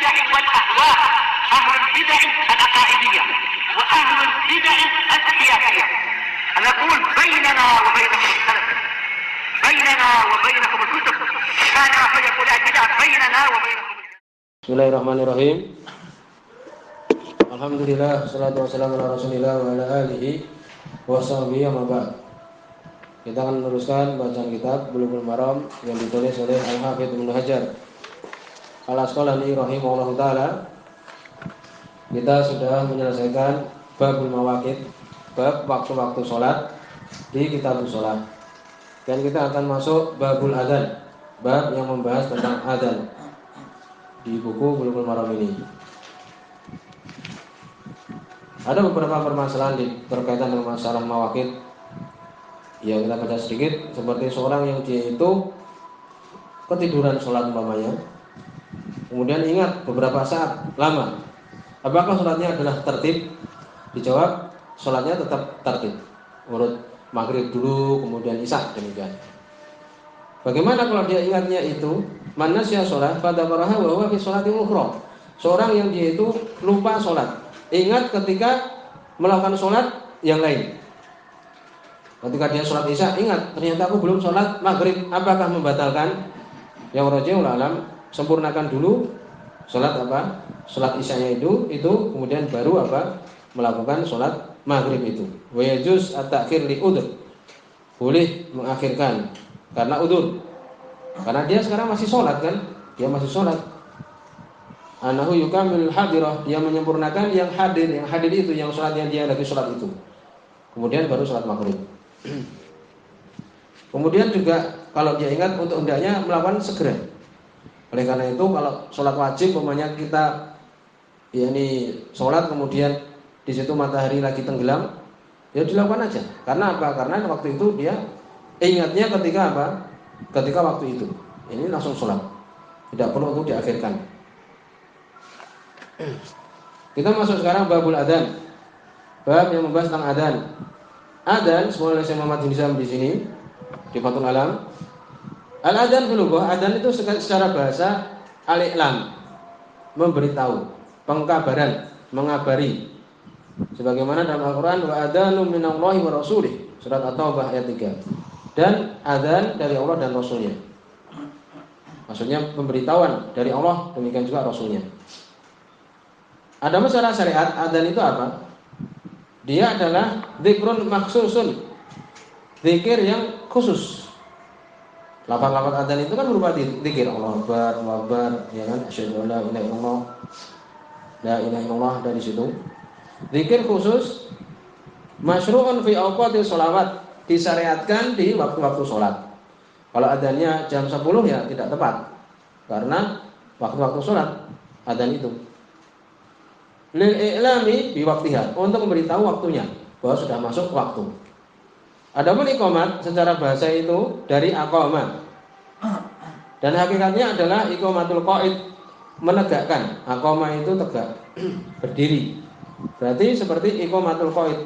البدع والأهواء، أهل البدع العقائدية وأهل البدع السياسية. نقول بيننا وبينكم السلف، بيننا وبينكم الكتب، كان فيقول البدع بيننا وبينكم. Bismillahirrahmanirrahim. Alhamdulillah, salatu wassalamu ala rasulillah wa ala alihi wa sahbihi amma ba'd. Kita akan meneruskan bacaan kitab Bulughul Maram yang ditulis oleh Al-Hafidz Ibnu Hajar Al-Asqalani rahimahullahu taala. Kita sudah menyelesaikan babul mawaqit, bab waktu-waktu salat di kitab salat. Dan kita akan masuk babul adzan, bab yang membahas tentang adzan di buku Bulughul Maram ini. Ada beberapa permasalahan berkaitan dengan masalah mawaqit yang kita baca sedikit, seperti seorang yang dia itu ketiduran sholat umpamanya, kemudian ingat beberapa saat lama, apakah sholatnya adalah tertib? Dijawab, sholatnya tetap tertib, urut maghrib dulu, kemudian isya, demikian. Bagaimana kalau dia ingatnya itu man nasya sholat fadzakaraha wa huwa fi sholatin ukhra, seorang yang dia itu lupa sholat, ingat ketika melakukan sholat yang lain. Ketika dia sholat isya, ingat ternyata aku belum sholat maghrib, apakah membatalkan? Yang rajihul alam, sempurnakan dulu sholat apa? Sholat isyanya itu kemudian baru apa? Melakukan sholat maghrib itu. Wa yajuz at-ta'khir li udhr, boleh mengakhirkan karena udzur. Karena dia sekarang masih sholat kan? Dia masih sholat. Anahu yukamil hadirah, dia menyempurnakan yang hadir itu, yang sholatnya dia lagi sholat itu. Kemudian baru sholat maghrib. Kemudian juga kalau dia ingat untuk hendaknya melakukan segera. Oleh karena itu kalau sholat wajib umpamanya kita sholat kemudian di situ matahari lagi tenggelam, ya dilakukan aja. Karena apa? Karena waktu itu dia ingatnya ketika apa? Ketika waktu itu. Ini langsung sholat. Tidak perlu untuk diakhirkan. Kita masuk sekarang babul adzan. Bab yang membahas tentang adzan. Adzan, semuanya saya Muhammad Hizam di sini di Fathul Alam. Al-adzan fil lughah, adzan itu secara bahasa al-i'lam, memberitahu, pengkabaran, mengabari. Sebagaimana dalam Al-Qur'an, wa adzanu minallahi wa rasulih, surat At-Taubah ayat 3. Dan adzan dari Allah dan Rasulnya. Maksudnya pemberitahuan dari Allah, demikian juga Rasulnya. Ada masalah syariat, adzan itu apa? Dia adalah dzikrun maksusun, zikir yang khusus. Lafaz-lafaz adzan itu kan berupa zikir, Allah Akbar, Allahu Akbar, ya kan? Asyhadu an la ilaha illallah, la ilaha illallah, dari situ. Zikir khusus masyru'un fi awqatis sholawat, disyariatkan di waktu-waktu sholat. Kalau adzannya jam 10 ya tidak tepat, karena waktu-waktu sholat adzan itu. Lil i'lami bi waqtiha, untuk memberitahu waktunya bahwa sudah masuk waktu. Adapun iqamat secara bahasa itu dari aqama. Dan hakikatnya adalah iqamatul qaid, menegakkan. Aqama itu tegak, berdiri. Berarti seperti iqamatul qaid,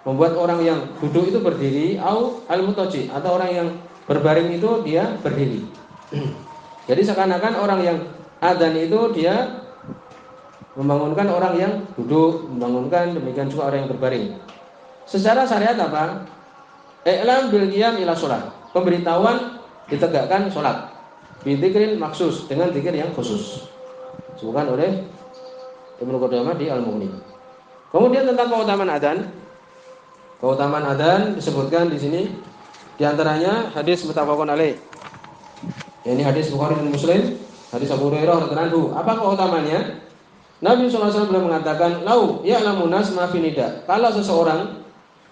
membuat orang yang duduk itu berdiri, au al-mutaji, atau orang yang berbaring itu dia berdiri. Jadi seakan-akan orang yang adzan itu dia membangunkan orang yang duduk, membangunkan, demikian juga orang yang berbaring. Secara syariat apa? I'lam bil qiyam ila shalah, pemberitahuan ditegakkan salat. Bi dzikrin maksus, dengan zikir yang khusus. Disebutkan oleh Ibnu Qudamah di Al-Mughni. Kemudian tentang keutamaan adzan. Keutamaan adzan disebutkan di sini, di antaranya hadis muttafaqun alaih. Ini hadis Bukhari dan Muslim, hadis Abu Hurairah radhiyallahu anhu. Apa keutamaannya? Nabi SAW beliau mengatakan, lau ya'lamun nas ma fi nida.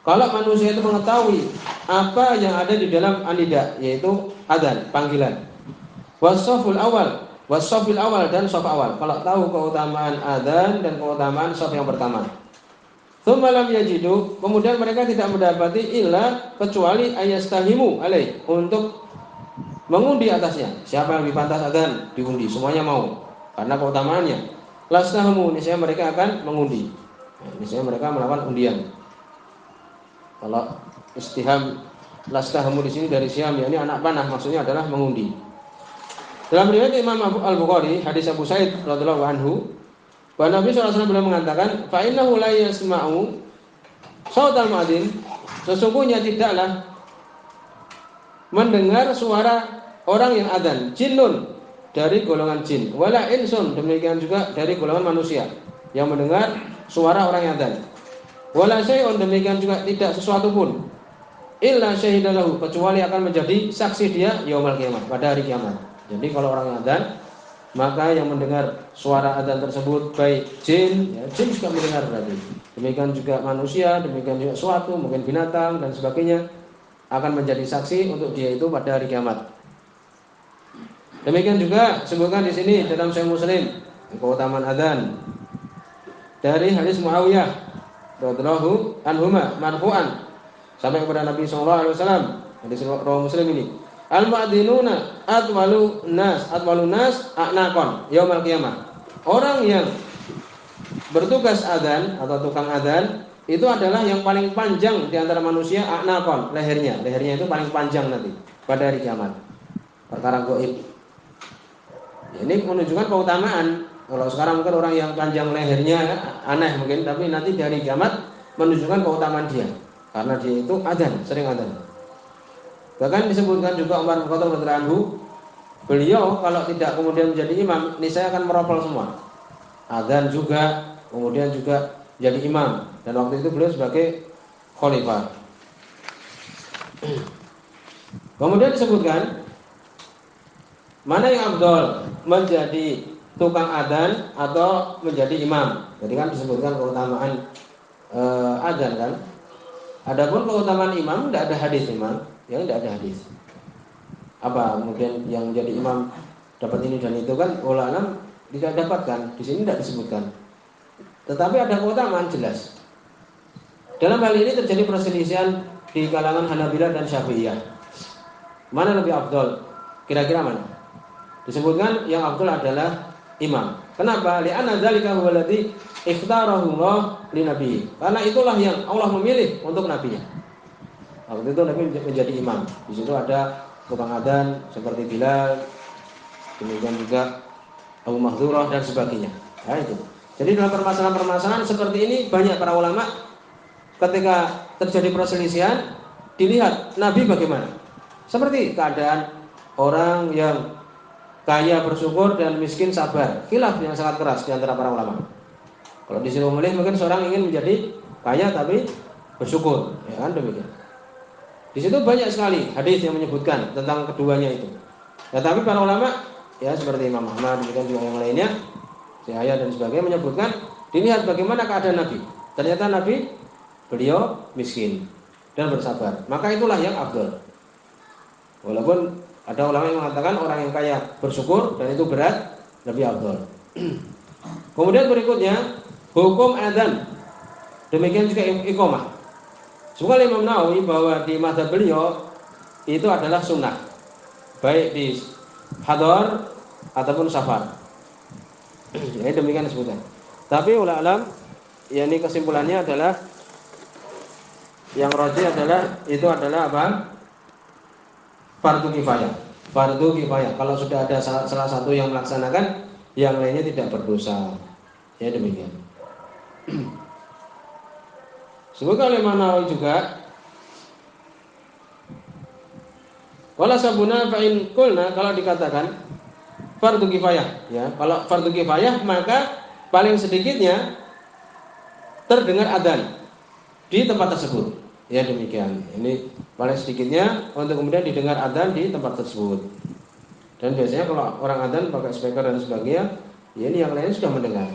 Kalau manusia itu mengetahui apa yang ada di dalam anida, yaitu adzan, panggilan. Wasaful awal dan shaf awal. Kalau tahu keutamaan adzan dan keutamaan shaf yang pertama. Tsumma lam yajidu, kemudian mereka tidak mendapati illa kecuali ayastahimu alaih, untuk mengundi atasnya. Siapa yang lebih pantas adzan diundi, semuanya mau karena keutamaannya. Lastahamu, niscaya mereka akan mengundi. Niscaya mereka melakukan undian. Kalau istiham lastahamu di sini dari siam, yakni anak panah, maksudnya adalah mengundi. Dalam riwayat Imam Al-Bukhari, hadis Abu Sa'id radhiyallahu anhu, bahwa Nabi SAW beliau mengatakan, fa innahu la yasma'u sautal muadzin, sesungguhnya tidaklah mendengar suara orang yang adzan, jinnun dari golongan jin, wala insun demikian juga dari golongan manusia yang mendengar suara orang yang adzan. Wala syai'un demikian juga tidak sesuatu pun illa syahidalahu kecuali akan menjadi saksi dia yaumul kiamat, pada hari kiamat. Jadi kalau orang yang adzan, maka yang mendengar suara adzan tersebut baik jin, ya, jin juga mendengar berarti. Demikian juga manusia, demikian juga suatu, mungkin binatang dan sebagainya akan menjadi saksi untuk dia itu pada hari kiamat. Demikian juga disebutkan di sini dalam Sahih Muslim keutamaan adzan dari hadis Muawiyah radhiyallahu anhuma marfu'an sampai kepada Nabi sallallahu alaihi wasallam. Hadis riwayat Muslim ini. Al-mu'adzinuna atwalun nas a'naqan yaumil qiyamah. Orang yang bertugas adzan atau tukang adzan itu adalah yang paling panjang di antara manusia a'naqan, lehernya. Lehernya itu paling panjang nanti pada hari kiamat. Perkara gaib. Ini menunjukkan keutamaan. Kalau sekarang mungkin orang yang panjang lehernya aneh mungkin, tapi nanti di hari kiamat menunjukkan keutamaan dia. Karena dia itu adzan, sering adzan. Bahkan disebutkan juga Umar bin Khattab radhiyallahu anhu, beliau kalau tidak kemudian menjadi imam, niscaya akan meropel semua. Adzan juga, kemudian juga jadi imam. Dan waktu itu beliau sebagai khalifah. Kemudian disebutkan mana yang afdol, menjadi tukang adzan atau menjadi imam. Jadi kan disebutkan keutamaan adzan kan. Adapun keutamaan imam tidak ada hadis memang. Yang tidak ada hadis. Apa kemudian yang menjadi imam dapat ini dan itu kan ulama tidak dapatkan, di sini tidak disebutkan. Tetapi ada keutamaan jelas. Dalam hal ini terjadi perselisihan di kalangan Hanabilah dan Syafi'iyah. Mana lebih afdol? Kira-kira mana? Disebutkan yang afdol adalah imam. Kenapa? Li'anna dzalika huwa alladzi ikhtarahu Allah li nabi. Karena itulah yang Allah memilih untuk nabinya. Waktu itu Nabi menjadi imam. Di situ ada tukang adzan seperti Bilal, demikian juga Abu Mahdzurah dan sebagainya. Nah, itu. Jadi dalam permasalahan-permasalahan seperti ini banyak para ulama ketika terjadi perselisihan dilihat Nabi bagaimana. Seperti keadaan orang yang kaya bersyukur dan miskin sabar. Khilaf yang sangat keras di antara para ulama. Kalau disuruh memilih mungkin seorang ingin menjadi kaya tapi bersyukur, ya kan demikian. Di situ banyak sekali hadis yang menyebutkan tentang keduanya itu. Ya, tapi para ulama ya seperti Imam Ahmad dan juga yang lainnya, Syahaya dan sebagainya menyebutkan dilihat bagaimana keadaan Nabi. Ternyata Nabi beliau miskin dan bersabar. Maka itulah yang afdal. Walaupun ada ulama yang mengatakan orang yang kaya bersyukur dan itu berat, lebih afdal. Kemudian berikutnya hukum adzan. Demikian juga iqamah. Sebab Imam Nawawi bahwa di mazhab beliau itu adalah sunnah, baik di hadar ataupun safar. Ya, demikian disebutkan. Tapi ulama alam, ya ini kesimpulannya adalah yang rajih adalah itu adalah apa? Fardu kifayah. Fardu kifayah. Kalau sudah ada salah satu yang melaksanakan, yang lainnya tidak berdosa. Ya demikian. Sebutkan oleh Imam Nawawi juga, wala sabuna fa in qulna, kalau dikatakan fardu kifayah, ya, kalau fardu kifayah maka paling sedikitnya terdengar adzan di tempat tersebut. Ya demikian. Ini paling sedikitnya untuk kemudian didengar adzan di tempat tersebut. Dan biasanya kalau orang adzan pakai speaker dan sebagainya, ya ini yang lain sudah mendengar.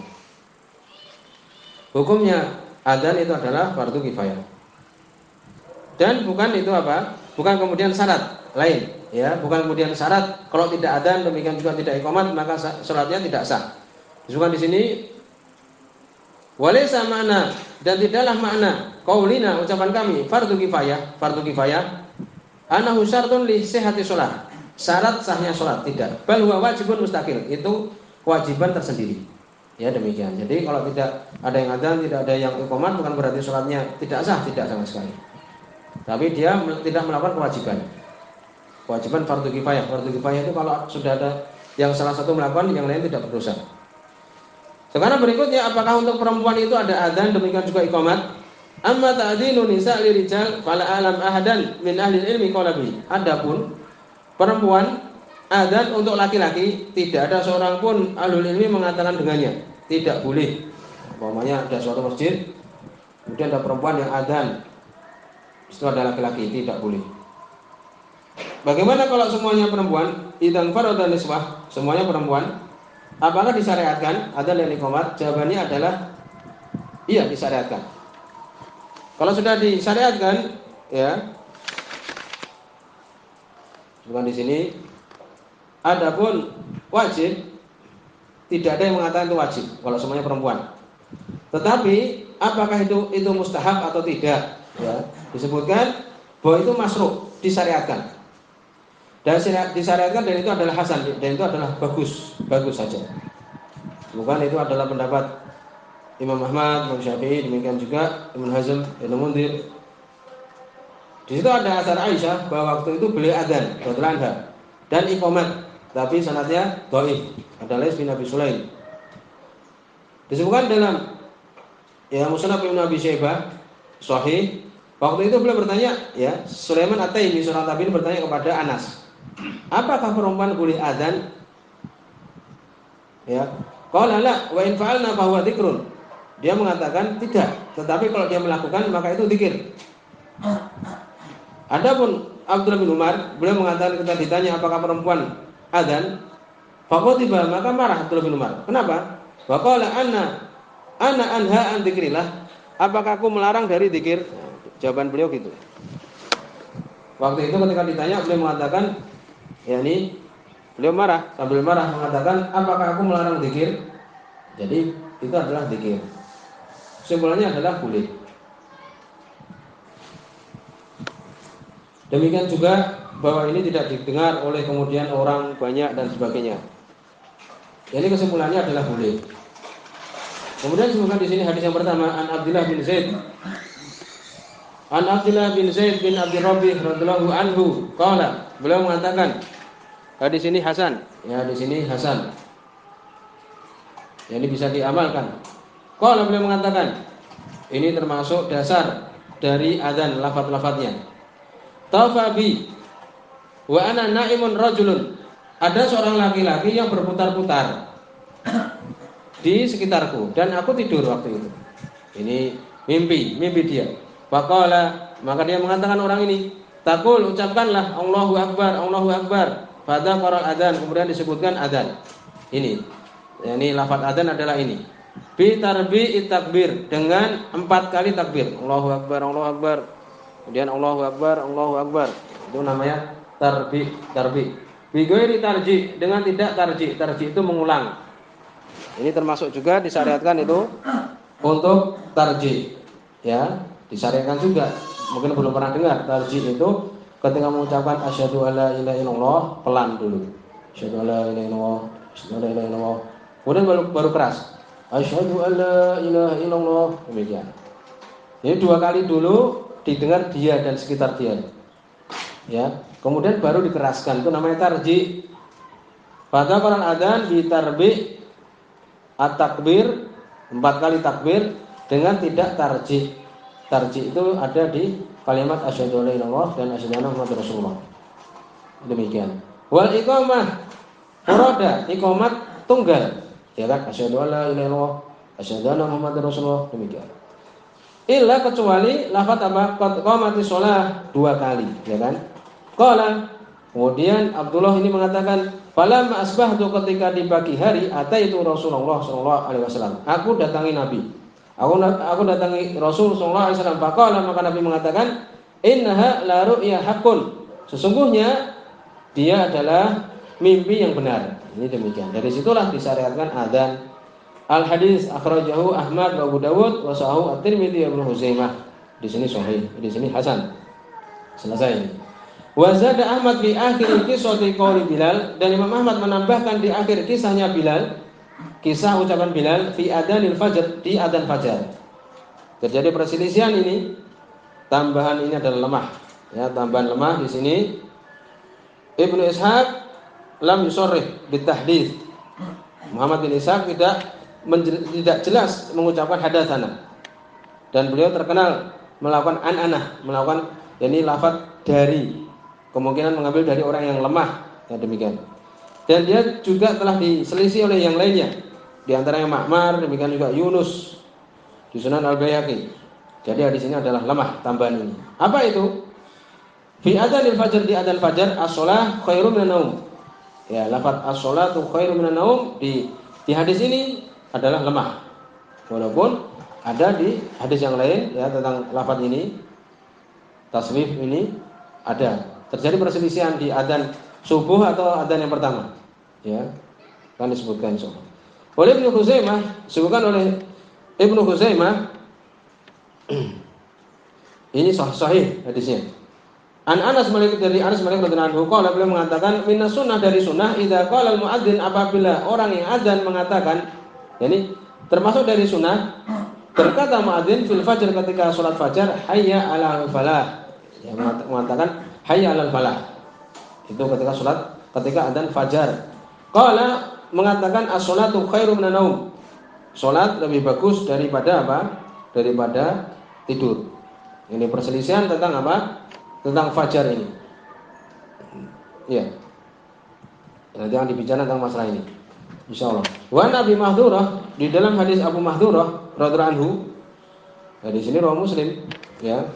Hukumnya adzan itu adalah fardu kifayah. Dan bukan itu apa? Bukan kemudian syarat lain, ya, bukan kemudian syarat kalau tidak adzan demikian juga tidak iqamat maka salatnya tidak sah. Disebutkan di sini walaysa makna, dan tidaklah makna qaulina ucapan kami fardu kifayah anahu syartun li sihhati shalah. Syarat sahnya salat tidak. Bal huwa wajibun mustaqil, itu kewajiban tersendiri. Ya demikian. Jadi kalau tidak ada yang adzan, tidak ada yang iqamat, bukan berarti salatnya tidak sah, tidak sama sekali. Tapi dia tidak melakukan kewajiban. Kewajiban fardu kifayah. Fardu kifayah itu kalau sudah ada Yang salah satu melakukan, yang lain tidak berdosa. Sekarang berikutnya, apakah untuk perempuan itu ada adzan, demikian juga iqamat? Amma ta'dinu nisa' lirijal fala alam ahadan min ahli ilmi qala bi. Adapun perempuan adzan untuk laki-laki, tidak ada seorang pun ahlul ilmi mengatakan dengannya. Tidak boleh. Umpamanya ada suatu masjid, kemudian ada perempuan yang adzan, itu ada laki-laki, tidak boleh. Bagaimana kalau semuanya perempuan? Idzan farada niswah, semuanya perempuan. Apakah disyariatkan adzan dan iqamat? Jawabannya adalah iya, disyariatkan. Kalau sudah disyariatkan, ya, bukan di sini. Adapun wajib, tidak ada yang mengatakan itu wajib kalau semuanya perempuan. Tetapi apakah itu mustahab atau tidak? Ya, disebutkan bahwa itu masruh, disyariatkan. Dan disyariatkan, dan itu adalah hasan, dan itu adalah bagus saja. Bukan itu adalah pendapat Imam Ahmad, Imam Syafi'i, demikian juga Ibnu Hazm, Ibnu Munzir. Di situ ada asar Aisyah bahwa waktu itu beliau adzan, radhiyallahu anha, dan iqamat, tapi sanadnya dhaif, adalah bin Abi Sulaim. Disebutkan dalam Musnad Ibnu Abi Syaibah sahih, waktu itu beliau bertanya, ya, Sulaiman At-Taimi seorang tabi'in bertanya kepada Anas, apakah perempuan boleh adzan? Ya, qala la wa in fa'alna fa huwa dzikrun. Dia mengatakan tidak, tetapi kalau dia melakukan maka itu zikir. Adapun Abdullah bin Umar, beliau mengatakan ketika ditanya apakah perempuan adzan, faqatiba, maka marah Abdullah bin Umar. Kenapa? Wa qala ana anha an dzikrillah. Apakah aku melarang dari zikir? Jawaban beliau gitu. Waktu itu ketika ditanya, beliau mengatakan, yakni beliau marah, sambil marah mengatakan, apakah aku melarang zikir? Jadi itu adalah zikir. Kesimpulannya adalah boleh. Demikian juga bahwa ini tidak didengar oleh kemudian orang banyak dan sebagainya. Jadi kesimpulannya adalah boleh. Kemudian disebutkan di sini hadis yang pertama, an Abdullah bin Zaid. An Abdullah bin Zaid bin Abdul Rabi' radhiyallahu anhu qala, beliau mengatakan, hadis ini hasan, ya, di sini hasan. Jadi bisa diamalkan. Qala, beliau mengatakan, ini termasuk dasar dari adzan, lafaz-lafaznya. Tafabi wa ana naimun rajulun. Ada seorang laki-laki yang berputar-putar di sekitarku dan aku tidur waktu itu. Ini mimpi dia. Faqala, maka dia mengatakan orang ini, taqul, ucapkanlah Allahu Akbar, Allahu Akbar. Pada para adzan, kemudian disebutkan adzan. Ini lafaz adzan adalah ini. Bi tarbi'it takbir, dengan 4 kali takbir. Allahu Akbar, Allahu Akbar. Kemudian Allahu Akbar, Allahu Akbar. Itu namanya tarbi. Bi ghairi tarji, dengan tidak tarji. Tarji itu mengulang. Ini termasuk juga disyariatkan itu untuk tarji. Ya, disyariatkan juga. Mungkin belum pernah dengar tarji itu ketika mengucapkan asyhadu alla ilaha illallah, pelan dulu. Asyhadu alla ilaha illallah, asyhadu alla ilaha illallah. Kemudian baru keras. Asyhadu alla ilaha illallah. Demikian. Ini 2 kali dulu didengar dia dan sekitar dia. Ya, kemudian baru dikeraskan. Itu namanya tarji. Pada Quran adzan ditarbi at-takbir, 4 kali takbir dengan tidak tarji. Tarji itu ada di kalimat asyhadu alla ilaha illallah dan asyhadu anna muhammadar rasulullah. Demikian. Wal iqamah murada, iqamat tunggal. Ya kan? Asyhadu alla ilaha illallah, asyhadu anna muhammadar rasulullah. Demikian. Illa, kecuali lafaz apa? Qamati shalah 2 kali, ya kan? Qala, kemudian Abdullah ini mengatakan, falamma asbahtu, ketika di pagi hari, ataitu Rasulullah sallallahu alaihi wasallam. Aku datangi Nabi. Aku datangi Rasul sallallahu alaihi wasallam. Faqala, maka Nabi mengatakan, innaha la ru'ya haqqun. Sesungguhnya dia adalah mimpi yang benar. Ini demikian. Dari situlah disyariatkan adzan. Al hadis akhrajahu Ahmad wa Abu Dawud wa sahahu At-Tirmidzi wa Ibnu Huzaimah. Di sini sahih, di sini hasan. Selesai ini. Wa zada Ahmad fi akhir qissati qauli Bilal, dan Imam Ahmad menambahkan di akhir kisahnya Bilal, kisah ucapan Bilal fi adzanil fajr, di adzan fajar. Terjadi perselisihan ini, tambahan ini adalah lemah. Ya, tambahan lemah di sini. Ibnu Ishaq lam yusorrih bitahdits. Muhammad bin Ishaq tidak jelas mengucapkan hadatsana. Dan beliau terkenal melakukan an-anah, melakukan lafaz dari, kemungkinan mengambil dari orang yang lemah, ya demikian. Dan dia juga telah diselisih oleh yang lainnya, di antaranya Ma'mar, demikian juga Yunus di Sunan Al-Baihaqi. Jadi hadis ini adalah lemah tambahan ini. Apa itu? Fi adzanil fajr, di adzan fajar, as-shalah khairum minan naum. Ya, lafaz as-shalatu khairum minan naum di hadis ini adalah lemah. Walaupun ada di hadis yang lain ya tentang lafaz ini, taswif ini ada. Terjadi perselisihan di adzan subuh atau adzan yang pertama. Ya. Kan disebutkan insyaallah. Oleh Ibnu Khuzaimah, disebutkan oleh Ibnu Khuzaimah ini sahih hadisnya. Anas dari Anas radhiyallahu anhu qala, beliau mengatakan minas sunnah, dari sunnah idza qala al muadzin, apabila orang yang adzan mengatakan, yani termasuk dari sunnah berkata muadzin fil fajr, ketika salat fajar, hayya 'alal falah, ya, mengatakan hayya 'alal falah, itu ketika adzan fajar. Qala, mengatakan as-sholatu khairum minan naum, salat lebih bagus daripada apa? Daripada tidur. Ini perselisihan tentang apa? Tentang fajar ini. Ya. Nanti akan dibicara tentang masalah ini, insyaallah. Wa Nabi Mahdurah, di dalam hadis Abu Mahdurah radhiyallahu anhu, di sini riwayat Muslim, ya.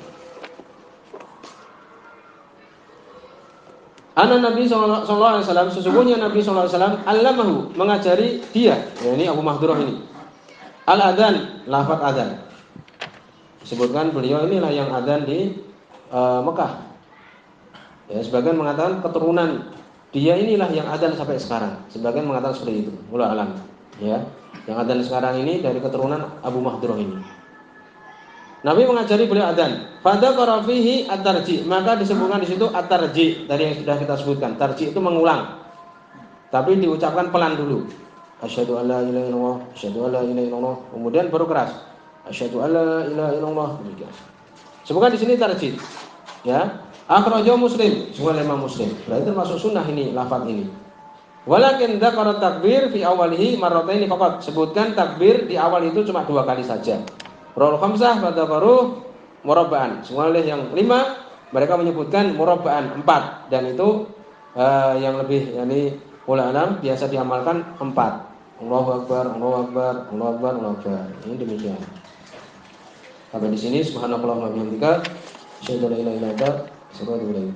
Anna Nabi sallallahu alaihi wasallam, sesungguhnya Nabi sallallahu alaihi wasallam allamahu, mengajari dia, ya ini Abu Mahdurah ini, al-adzan, lafaz adzan. Disebutkan beliau inilah yang adzan di Mekah. Ya, sebagian mengatakan keturunan dia inilah yang adzan sampai sekarang. Sebagian mengatakan seperti itu. Wallahu alam. Ya, yang adzan sekarang ini dari keturunan Abu Mahdurah ini. Nabi mengajari beliau adzan. Fadzakara fihi at-tarji', maka disebutkan di situ at-tarji', dari yang sudah kita sebutkan. Tarji' itu mengulang. Tapi diucapkan pelan dulu. Asyhadu alla ilaha illallah, asyhadu alla ilaha illallah, kemudian baru keras. Asyhadu alla ilaha illallah. Demikian. Sebutkan di sini tarji'. Ya. Akhrajahu Muslim, semua Imam Muslim. Berarti termasuk sunnah ini, lafaz ini. Walakin dzakara takbir fi awalihi marrataini faqat. Sebutkan takbir di awal itu cuma 2 kali saja. Rawal khamsah fadzakaru murabba'an. Semua oleh yang 5 mereka menyebutkan murabba'an 4, dan itu yang lebih yakni ulama biasa diamalkan 4. Allahu akbar, Allahu akbar, Allahu akbar, Allahu akbar. Ini demikian. Sampai di sini subhanakallahumma wa bihamdika asyhadu an la ilaha illa anta astaghfiruka wa atubu ilaik.